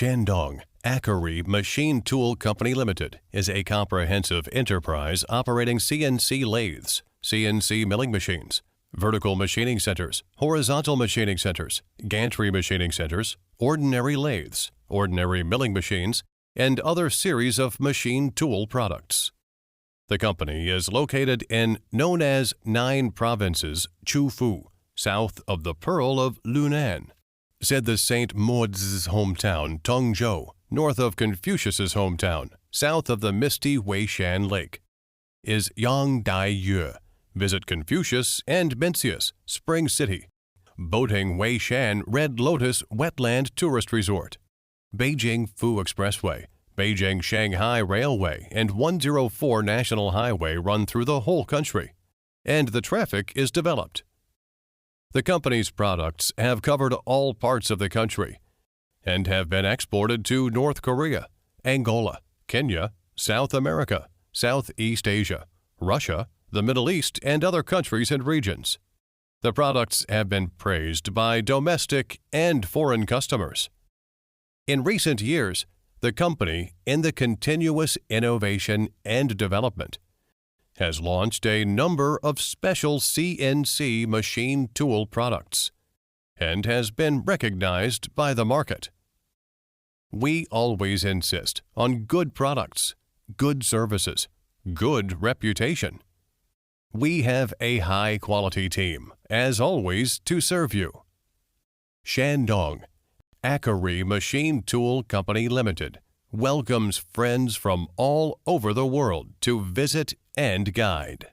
Shandong Ackery Machine Tool Company Limited is a comprehensive enterprise operating CNC lathes, CNC milling machines, vertical machining centers, horizontal machining centers, gantry machining centers, ordinary lathes, ordinary milling machines, and other series of machine tool products. The company is located in known as 9 provinces, Chufu, south of the Pearl of Lunan, said the St. Maud's hometown, Tongzhou, north of Confucius's hometown, south of the misty Weishan Lake, is Yangdai. Visit Confucius and Mencius, Spring City, Boating Weishan Red Lotus Wetland Tourist Resort, Beijing Fu Expressway, Beijing-Shanghai Railway, and 104 National Highway run through the whole country, and the traffic is developed. The company's products have covered all parts of the country and have been exported to North Korea, Angola, Kenya, South America, Southeast Asia, Russia, the Middle East, and other countries and regions. The products have been praised by domestic and foreign customers. In recent years, the company, in the continuous innovation and development, has launched a number of special CNC machine tool products and has been recognized by the market. We always insist on good products, good services, good reputation. We have a high-quality team, as always, to serve you. Shandong Ackery Machine Tool Company Limited welcomes friends from all over the world to visit and guide.